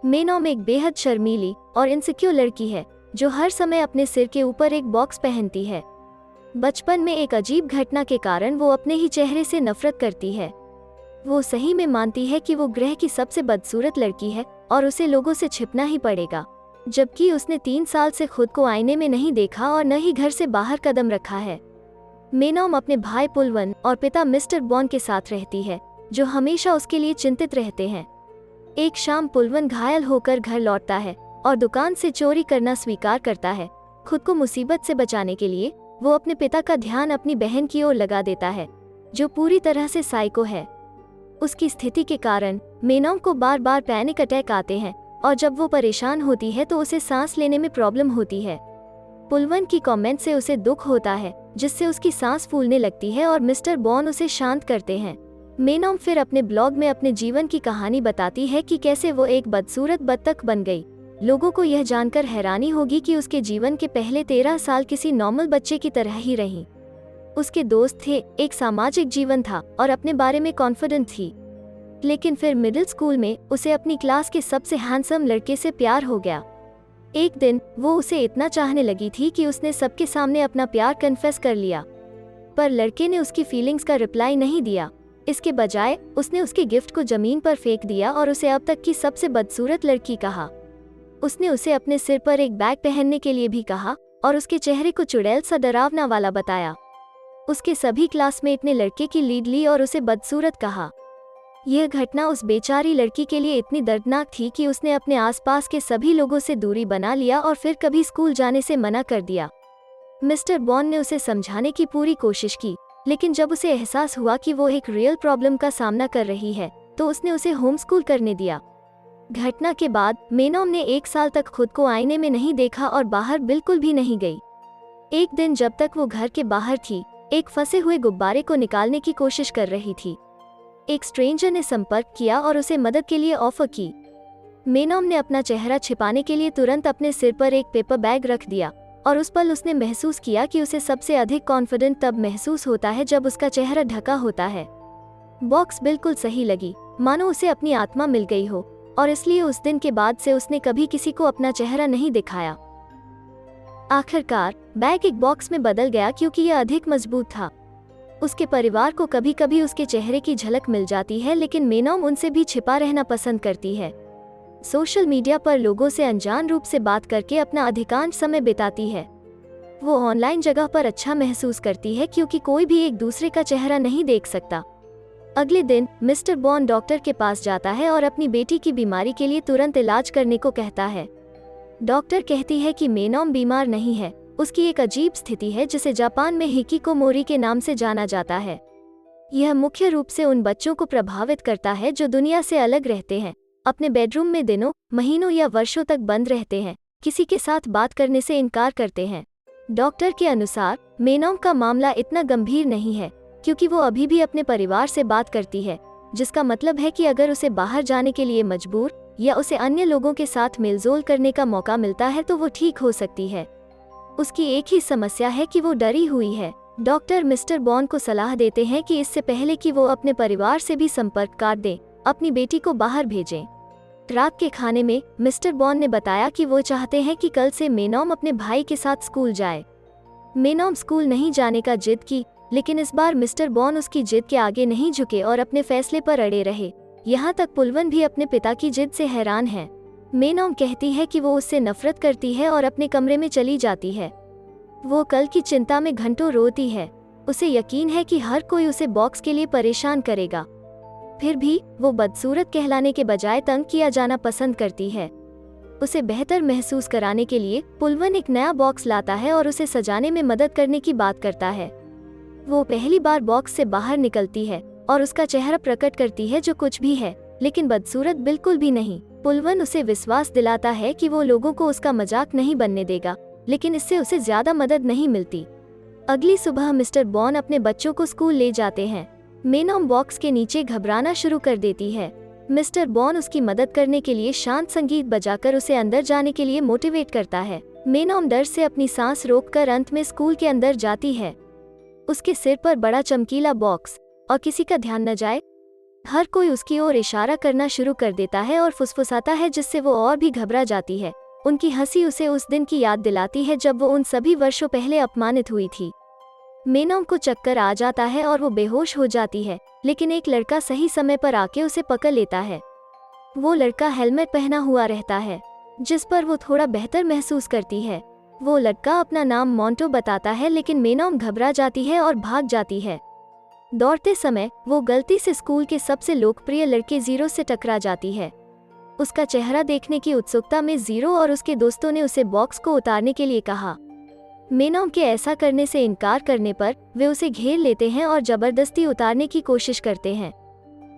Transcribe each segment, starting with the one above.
मेनॉम एक बेहद शर्मीली और इनसिक्योर लड़की है जो हर समय अपने सिर के ऊपर एक बॉक्स पहनती है। बचपन में एक अजीब घटना के कारण वो अपने ही चेहरे से नफरत करती है। वो सही में मानती है कि वो ग्रह की सबसे बदसूरत लड़की है और उसे लोगों से छिपना ही पड़ेगा, जबकि उसने 3 साल से खुद को आईने में नहीं देखा और न ही घर से बाहर कदम रखा है। मेनॉम अपने भाई पुलवन और पिता मिस्टर बॉन के साथ रहती है, जो हमेशा उसके लिए चिंतित रहते हैं। एक शाम पुलवन घायल होकर घर लौटता है और दुकान से चोरी करना स्वीकार करता है। खुद को मुसीबत से बचाने के लिए वो अपने पिता का ध्यान अपनी बहन की ओर लगा देता है, जो पूरी तरह से साइको है। उसकी स्थिति के कारण मेनॉम को बार बार पैनिक अटैक आते हैं और जब वो परेशान होती है तो उसे सांस लेने में प्रॉब्लम होती है। पुलवन की कमेंट से उसे दुख होता है, जिससे उसकी सांस फूलने लगती है और मिस्टर बॉन उसे शांत करते हैं। मेनॉम फिर अपने ब्लॉग में अपने जीवन की कहानी बताती है कि कैसे वो एक बदसूरत बत्तख बन गई। लोगों को यह जानकर हैरानी होगी कि उसके जीवन के पहले 13 साल किसी नॉर्मल बच्चे की तरह ही रहीं। उसके दोस्त थे, एक सामाजिक जीवन था और अपने बारे में कॉन्फिडेंट थी। लेकिन फिर मिडिल स्कूल में उसे अपनी क्लास के सबसे हैंडसम लड़के से प्यार हो गया। एक दिन वो उसे इतना चाहने लगी थी कि उसने सबके सामने अपना प्यार कन्फेस कर लिया, पर लड़के ने उसकी फीलिंग्स का रिप्लाई नहीं दिया। इसके बजाय उसने उसके गिफ्ट को जमीन पर फेंक दिया और उसे अब तक की सबसे बदसूरत लड़की कहा। उसने उसे अपने सिर पर एक बैग पहनने के लिए भी कहा और उसके चेहरे को चुड़ैल सा डरावना वाला बताया। उसके सभी क्लासमेट ने लड़के की लीड ली और उसे बदसूरत कहा। यह घटना उस बेचारी लड़की के लिए इतनी दर्दनाक थी कि उसने अपने आसपास के सभी लोगों से दूरी बना लिया और फिर कभी स्कूल जाने से मना कर दिया। मिस्टर बॉन ने उसे समझाने की पूरी कोशिश की, लेकिन जब उसे एहसास हुआ कि वो एक रियल प्रॉब्लम का सामना कर रही है तो उसने उसे होम स्कूल करने दिया। घटना के बाद मेनॉम ने 1 साल तक खुद को आईने में नहीं देखा और बाहर बिल्कुल भी नहीं गई। एक दिन जब तक वो घर के बाहर थी, एक फंसे हुए गुब्बारे को निकालने की कोशिश कर रही थी। एक स्ट्रेंजर ने संपर्क किया और उसे मदद के लिए ऑफर की। मेनॉम ने अपना चेहरा छिपाने के लिए तुरंत अपने सिर पर एक पेपर बैग रख दिया और उस पल उसने महसूस किया कि उसे सबसे अधिक कॉन्फिडेंट तब महसूस होता है जब उसका चेहरा ढका होता है। बॉक्स बिल्कुल सही लगी, मानो उसे अपनी आत्मा मिल गई हो, और इसलिए उस दिन के बाद से उसने कभी किसी को अपना चेहरा नहीं दिखाया। आखिरकार बैग एक बॉक्स में बदल गया क्योंकि यह अधिक मजबूत था। उसके परिवार को कभी कभी उसके चेहरे की झलक मिल जाती है, लेकिन मेनॉम उनसे भी छिपा रहना पसंद करती है। सोशल मीडिया पर लोगों से अनजान रूप से बात करके अपना अधिकांश समय बिताती है। वो ऑनलाइन जगह पर अच्छा महसूस करती है क्योंकि कोई भी एक दूसरे का चेहरा नहीं देख सकता। अगले दिन मिस्टर बॉन डॉक्टर के पास जाता है और अपनी बेटी की बीमारी के लिए तुरंत इलाज करने को कहता है। डॉक्टर कहती है कि मेनॉम बीमार नहीं है, उसकी एक अजीब स्थिति है जिसे जापान में हिकिकोमोरी के नाम से जाना जाता है। यह मुख्य रूप से उन बच्चों को प्रभावित करता है जो दुनिया से अलग रहते हैं, अपने बेडरूम में दिनों, महीनों या वर्षों तक बंद रहते हैं, किसी के साथ बात करने से इनकार करते हैं। डॉक्टर के अनुसार मेनॉम का मामला इतना गंभीर नहीं है क्योंकि वो अभी भी अपने परिवार से बात करती है, जिसका मतलब है कि अगर उसे बाहर जाने के लिए मजबूर या उसे अन्य लोगों के साथ मेलजोल करने का मौका मिलता है तो वो ठीक हो सकती है। उसकी एक ही समस्या है कि वो डरी हुई है। डॉक्टर मिस्टर बॉन को सलाह देते हैं कि इससे पहले कि वो अपने परिवार से भी संपर्क काट दें, अपनी बेटी को बाहर भेजें। रात के खाने में मिस्टर बॉन ने बताया कि वो चाहते हैं कि कल से मेनॉम अपने भाई के साथ स्कूल जाए। मेनॉम स्कूल नहीं जाने का जिद की, लेकिन इस बार मिस्टर बॉन उसकी जिद के आगे नहीं झुके और अपने फैसले पर अड़े रहे। यहाँ तक पुलवन भी अपने पिता की जिद से हैरान है। मेनॉम कहती है कि वो उससे नफरत करती है और अपने कमरे में चली जाती है। वो कल की चिंता में घंटों रोती है। उसे यकीन है कि हर कोई उसे बॉक्स के लिए परेशान करेगा। फिर भी वो बदसूरत कहलाने के बजाय तंग किया जाना पसंद करती है। उसे बेहतर महसूस कराने के लिए पुलवन एक नया बॉक्स लाता है और उसे सजाने में मदद करने की बात करता है। वो पहली बार बॉक्स से बाहर निकलती है और उसका चेहरा प्रकट करती है जो कुछ भी है, लेकिन बदसूरत बिल्कुल भी नहीं। पुलवन उसे विश्वास दिलाता है कि वो लोगों को उसका मजाक नहीं बनने देगा, लेकिन इससे उसे ज्यादा मदद नहीं मिलती। अगली सुबह मिस्टर बॉन अपने बच्चों को स्कूल ले जाते हैं। मेनॉम बॉक्स के नीचे घबराना शुरू कर देती है। मिस्टर बॉन उसकी मदद करने के लिए शांत संगीत बजाकर उसे अंदर जाने के लिए मोटिवेट करता है। मेनॉम डर से अपनी सांस रोककर अंत में स्कूल के अंदर जाती है। उसके सिर पर बड़ा चमकीला बॉक्स और किसी का ध्यान न जाए, हर कोई उसकी ओर इशारा करना शुरू कर देता है और फुसफुसाता है, जिससे वो और भी घबरा जाती है। उनकी हंसी उसे उस दिन की याद दिलाती है जब वो उन सभी वर्षों पहले अपमानित हुई थी। मेनोम को चक्कर आ जाता है और वो बेहोश हो जाती है, लेकिन एक लड़का सही समय पर आके उसे पकड़ लेता है। वो लड़का हेलमेट पहना हुआ रहता है, जिस पर वो थोड़ा बेहतर महसूस करती है। वो लड़का अपना नाम मोंटो बताता है, लेकिन मेनोम घबरा जाती है और भाग जाती है। दौड़ते समय वो गलती से स्कूल के सबसे लोकप्रिय लड़के ज़ीरो से टकरा जाती है। उसका चेहरा देखने की उत्सुकता में ज़ीरो और उसके दोस्तों ने उसे बॉक्स को उतारने के लिए कहा। मेनोम के ऐसा करने से इनकार करने पर वे उसे घेर लेते हैं और जबरदस्ती उतारने की कोशिश करते हैं।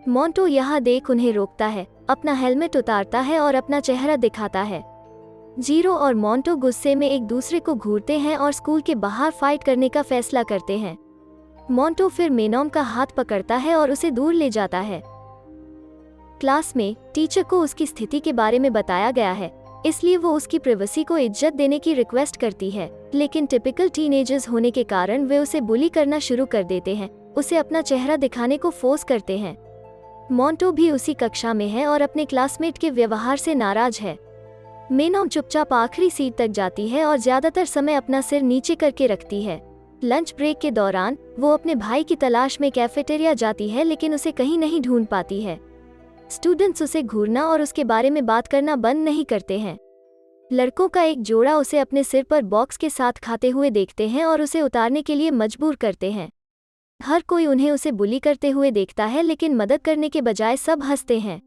मोंटो यह देख उन्हें रोकता है, अपना हेलमेट उतारता है और अपना चेहरा दिखाता है। ज़ीरो और मोंटो गुस्से में एक दूसरे को घूरते हैं और स्कूल के बाहर फाइट करने का फैसला करते हैं। मोंटो फिर मेनोम का हाथ पकड़ता है और उसे दूर ले जाता है। क्लास में टीचर को उसकी स्थिति के बारे में बताया गया है, इसलिए वो उसकी प्राइवेसी को इज्जत देने की रिक्वेस्ट करती है, लेकिन टिपिकल टीनेजर्स होने के कारण वे उसे बुली करना शुरू कर देते हैं, उसे अपना चेहरा दिखाने को फोर्स करते हैं। मोंटो भी उसी कक्षा में है और अपने क्लासमेट के व्यवहार से नाराज है। मेनोम चुपचाप आखिरी सीट तक जाती है और ज्यादातर समय अपना सिर नीचे करके रखती है। लंच ब्रेक के दौरान वो अपने भाई की तलाश में कैफेटेरिया जाती है, लेकिन उसे कहीं नहीं ढूंढ पाती है। स्टूडेंट्स उसे घूरना और उसके बारे में बात करना बंद नहीं करते हैं। लड़कों का एक जोड़ा उसे अपने सिर पर बॉक्स के साथ खाते हुए देखते हैं और उसे उतारने के लिए मजबूर करते हैं। हर कोई उन्हें उसे बुली करते हुए देखता है, लेकिन मदद करने के बजाय सब हंसते हैं।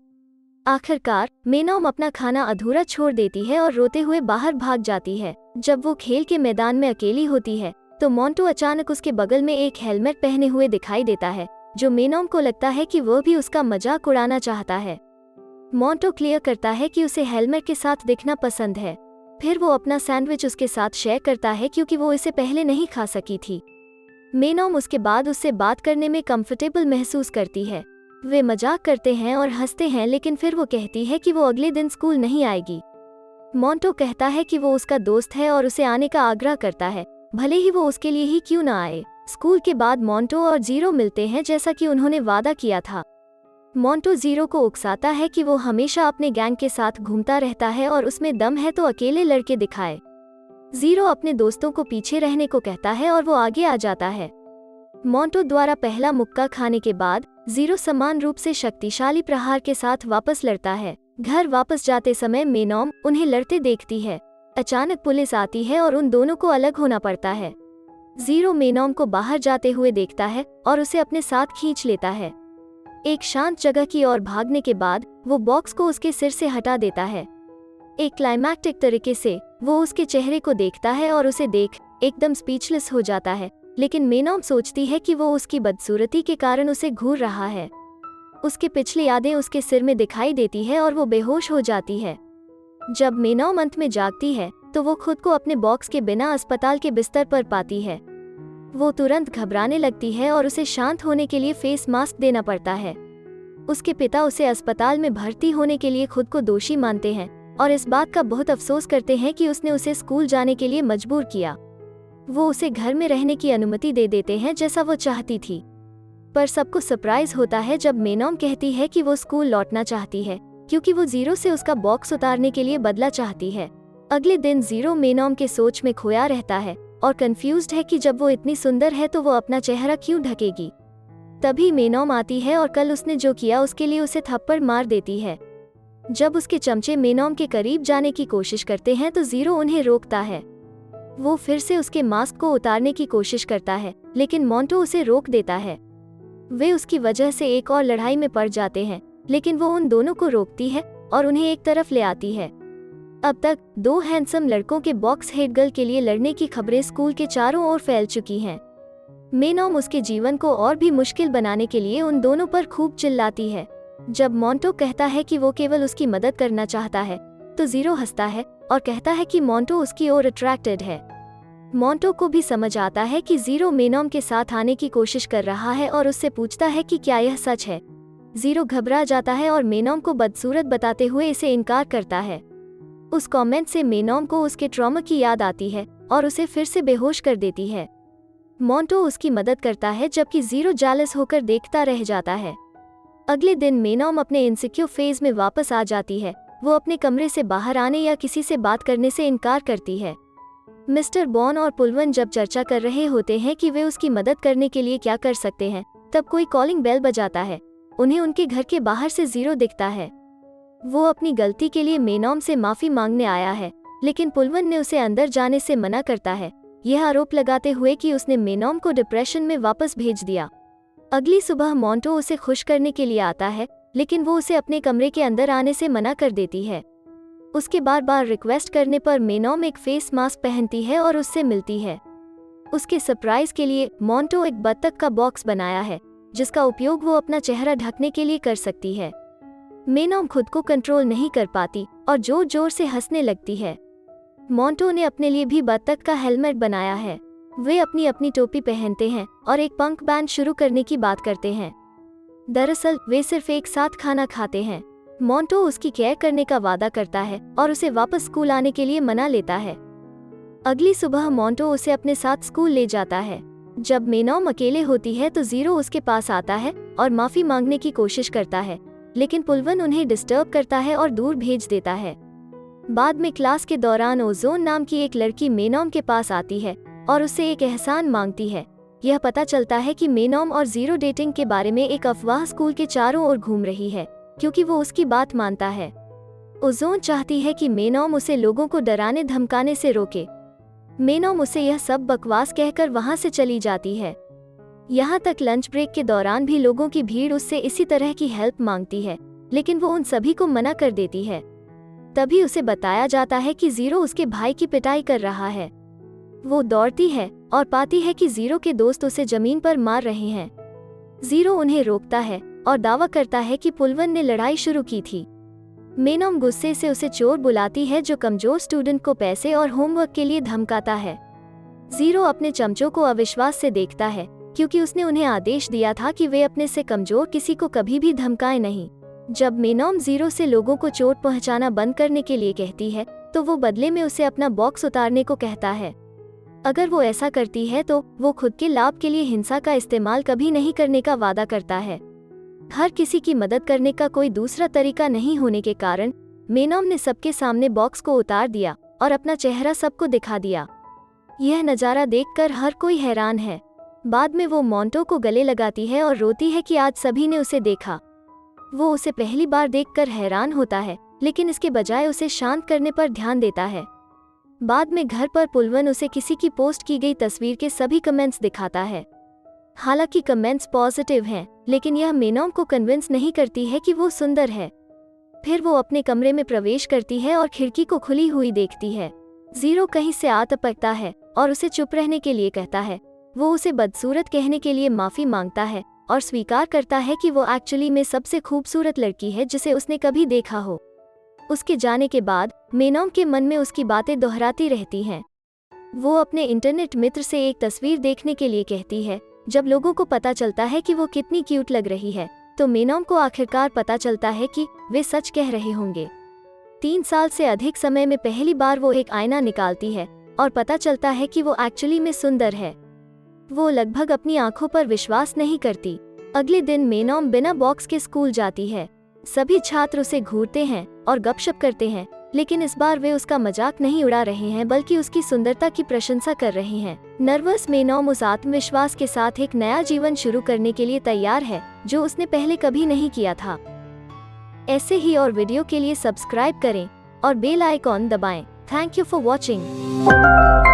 आखिरकार मेनोम अपना खाना अधूरा छोड़ देती है और रोते हुए बाहर भाग जाती है। जब वो खेल के मैदान में अकेली होती है तो मोंटो अचानक उसके बगल में एक हेलमेट पहने हुए दिखाई देता है, जो मेनोम को लगता है कि वो भी उसका मजाक उड़ाना चाहता है। मोंटो क्लियर करता है कि उसे हेलमेट के साथ दिखना पसंद है। फिर वो अपना सैंडविच उसके साथ शेयर करता है, क्योंकि वो इसे पहले नहीं खा सकी थी। मेनोम उसके बाद उससे बात करने में कंफर्टेबल महसूस करती है। वे मजाक करते हैं और हंसते हैं, लेकिन फिर वो कहती है कि वो अगले दिन स्कूल नहीं आएगी। मोंटो कहता है कि वो उसका दोस्त है और उसे आने का आग्रह करता है, भले ही वो उसके लिए ही क्यों न आए। स्कूल के बाद मोंटो और ज़ीरो मिलते हैं, जैसा कि उन्होंने वादा किया था। मोंटो ज़ीरो को उकसाता है कि वो हमेशा अपने गैंग के साथ घूमता रहता है और उसमें दम है तो अकेले लड़के दिखाए। ज़ीरो अपने दोस्तों को पीछे रहने को कहता है और वो आगे आ जाता है। मोंटो द्वारा पहला मुक्का खाने के बाद ज़ीरो समान रूप से शक्तिशाली प्रहार के साथ वापस लड़ता है। घर वापस जाते समय मेनोम उन्हें लड़ते देखती है। अचानक पुलिस आती है और उन दोनों को अलग होना पड़ता है। ज़ीरो मेनोम को बाहर जाते हुए देखता है और उसे अपने साथ खींच लेता है। एक शांत जगह की ओर भागने के बाद वो बॉक्स को उसके सिर से हटा देता है। एक क्लाइमैक्टिक तरीके से वो उसके चेहरे को देखता है और उसे देख एकदम स्पीचलेस हो जाता है, लेकिन मेनोम सोचती है कि वो उसकी बदसूरती के कारण उसे घूर रहा है। उसकी पिछली यादें उसके सिर में दिखाई देती है और वो बेहोश हो जाती है। जब मेनोम अंत में जागती है तो वो खुद को अपने बॉक्स के बिना अस्पताल के बिस्तर पर पाती है। वो तुरंत घबराने लगती है और उसे शांत होने के लिए फेस मास्क देना पड़ता है। उसके पिता उसे अस्पताल में भर्ती होने के लिए खुद को दोषी मानते हैं और इस बात का बहुत अफसोस करते हैं कि उसने उसे स्कूल जाने के लिए मजबूर किया। वो उसे घर में रहने की अनुमति दे देते हैं जैसा वो चाहती थी। पर सबको सरप्राइज होता है जब मेनोम कहती है कि वो स्कूल लौटना चाहती है, क्योंकि वो ज़ीरो से उसका बॉक्स उतारने के लिए बदला चाहती है। अगले दिन ज़ीरो मेनोम के सोच में खोया रहता है और कंफ्यूज्ड है कि जब वो इतनी सुंदर है तो वो अपना चेहरा क्यों ढकेगी। तभी मेनोम आती है और कल उसने जो किया उसके लिए उसे थप्पड़ मार देती है। जब उसके चमचे मेनोम के करीब जाने की कोशिश करते हैं तो ज़ीरो उन्हें रोकता है। वो फिर से उसके मास्क को उतारने की कोशिश करता है, लेकिन मोंटो उसे रोक देता है। वे उसकी वजह से एक और लड़ाई में पड़ जाते हैं, लेकिन वो उन दोनों को रोकती है और उन्हें एक तरफ ले आती है। अब तक 2 हैंडसम लड़कों के बॉक्स हेड गर्ल के लिए लड़ने की खबरें स्कूल के चारों ओर फैल चुकी हैं। मेनोम उसके जीवन को और भी मुश्किल बनाने के लिए उन दोनों पर खूब चिल्लाती है। जब मोंटो कहता है कि वो केवल उसकी मदद करना चाहता है तो ज़ीरो हंसता है और कहता है कि मोंटो उसकी ओर अट्रैक्टेड है। मोंटो को भी समझ आता है कि ज़ीरो मेनोम के साथ आने की कोशिश कर रहा है और उससे पूछता है कि क्या यह सच है। ज़ीरो घबरा जाता है और मेनोम को बदसूरत बताते हुए इसे इनकार करता है। उस कमेंट से मेनोम को उसके ट्रॉमा की याद आती है और उसे फिर से बेहोश कर देती है। मोंटो उसकी मदद करता है, जबकि ज़ीरो जेलस होकर देखता रह जाता है। अगले दिन मेनॉम अपने इनसिक्योर फेज में वापस आ जाती है। वो अपने कमरे से बाहर आने या किसी से बात करने से इनकार करती है। मिस्टर बॉन और पुलवन जब चर्चा कर रहे होते हैं कि वे उसकी मदद करने के लिए क्या कर सकते हैं, तब कोई कॉलिंग बेल बजाता है। उन्हें उनके घर के बाहर से ज़ीरो दिखता है। वो अपनी गलती के लिए मेनॉम से माफ़ी मांगने आया है, लेकिन पुलवन ने उसे अंदर जाने से मना करता है, यह आरोप लगाते हुए कि उसने मेनॉम को डिप्रेशन में वापस भेज दिया। अगली सुबह मोंटो उसे खुश करने के लिए आता है, लेकिन वो उसे अपने कमरे के अंदर आने से मना कर देती है। उसके बार बार रिक्वेस्ट करने पर मेनॉम एक फेस मास्क पहनती है और उससे मिलती है। उसके सरप्राइज के लिए मोंटो एक बत्तख का बॉक्स बनाया है, जिसका उपयोग वो अपना चेहरा ढकने के लिए कर सकती है। मेनॉम खुद को कंट्रोल नहीं कर पाती और जोर जोर से हंसने लगती है। मोंटो ने अपने लिए भी बत्तख का हेलमेट बनाया है। वे अपनी अपनी टोपी पहनते हैं और एक पंक बैंड शुरू करने की बात करते हैं। दरअसल वे सिर्फ एक साथ खाना खाते हैं। मोंटो उसकी केयर करने का वादा करता है और उसे वापस स्कूल आने के लिए मना लेता है। अगली सुबह मोंटो उसे अपने साथ स्कूल ले जाता है। जब मेनॉम अकेले होती है तो ज़ीरो उसके पास आता है और माफ़ी मांगने की कोशिश करता है, लेकिन पुलवन उन्हें डिस्टर्ब करता है और दूर भेज देता है। बाद में क्लास के दौरान ओजोन नाम की एक लड़की मेनॉम के पास आती है और उससे एक एहसान मांगती है। यह पता चलता है कि मेनॉम और ज़ीरो डेटिंग के बारे में एक अफवाह स्कूल के चारों ओर घूम रही है, क्योंकि वो उसकी बात मानता है। ओजोन चाहती है कि मेनॉम उसे लोगों को डराने धमकाने से रोके। मेनॉम उसे यह सब बकवास कहकर वहां से चली जाती है। यहाँ तक लंच ब्रेक के दौरान भी लोगों की भीड़ उससे इसी तरह की हेल्प मांगती है, लेकिन वो उन सभी को मना कर देती है। तभी उसे बताया जाता है कि ज़ीरो उसके भाई की पिटाई कर रहा है। वो दौड़ती है और पाती है कि ज़ीरो के दोस्त उसे जमीन पर मार रहे हैं। ज़ीरो उन्हें रोकता है और दावा करता है कि पुलवन ने लड़ाई शुरू की थी। मेनॉम गुस्से से उसे चोर बुलाती है, जो कमजोर स्टूडेंट को पैसे और होमवर्क के लिए धमकाता है। ज़ीरो अपने चमचों को अविश्वास से देखता है, क्योंकि उसने उन्हें आदेश दिया था कि वे अपने से कमजोर किसी को कभी भी धमकाए नहीं। जब मेनॉम ज़ीरो से लोगों को चोट पहुंचाना बंद करने के लिए कहती है, तो वो बदले में उसे अपना बॉक्स उतारने को कहता है। अगर वो ऐसा करती है तो वो खुद के लाभ के लिए हिंसा का इस्तेमाल कभी नहीं करने का वादा करता है। हर किसी की मदद करने का कोई दूसरा तरीका नहीं होने के कारण मेनॉम ने सबके सामने बॉक्स को उतार दिया और अपना चेहरा सबको दिखा दिया। यह नज़ारा देखकर हर कोई हैरान है। बाद में वो मोंटो को गले लगाती है और रोती है कि आज सभी ने उसे देखा। वो उसे पहली बार देखकर हैरान होता है, लेकिन इसके बजाय उसे शांत करने पर ध्यान देता है। बाद में घर पर पुलवन उसे किसी की पोस्ट की गई तस्वीर के सभी कमेंट्स दिखाता है। हालांकि कमेंट्स पॉजिटिव हैं, लेकिन यह मेनॉम को कन्विंस नहीं करती है कि वो सुंदर है। फिर वो अपने कमरे में प्रवेश करती है और खिड़की को खुली हुई देखती है। ज़ीरो कहीं से आ टपकता है और उसे चुप रहने के लिए कहता है। वो उसे बदसूरत कहने के लिए माफ़ी मांगता है और स्वीकार करता है कि वो एक्चुअली में सबसे खूबसूरत लड़की है जिसे उसने कभी देखा हो। उसके जाने के बाद मेनॉम के मन में उसकी बातें दोहराती रहती हैं। वो अपने इंटरनेट मित्र से एक तस्वीर देखने के लिए कहती है। जब लोगों को पता चलता है कि वो कितनी क्यूट लग रही है, तो मेनॉम को आखिरकार पता चलता है कि वे सच कह रहे होंगे। 3 साल से अधिक समय में पहली बार वो एक आईना निकालती है और पता चलता है कि वो एक्चुअली में सुंदर है। वो लगभग अपनी आंखों पर विश्वास नहीं करती। अगले दिन मेनॉम बिना बॉक्स के स्कूल जाती है। सभी छात्र उसे घूरते हैं और गपशप करते हैं, लेकिन इस बार वे उसका मजाक नहीं उड़ा रहे हैं, बल्कि उसकी सुंदरता की प्रशंसा कर रहे हैं। नर्वस मेनॉम उस आत्मविश्वास के साथ एक नया जीवन शुरू करने के लिए तैयार है, जो उसने पहले कभी नहीं किया था। ऐसे ही और वीडियो के लिए सब्सक्राइब करें और बेल आइकॉन दबाएं। Thank you for watching.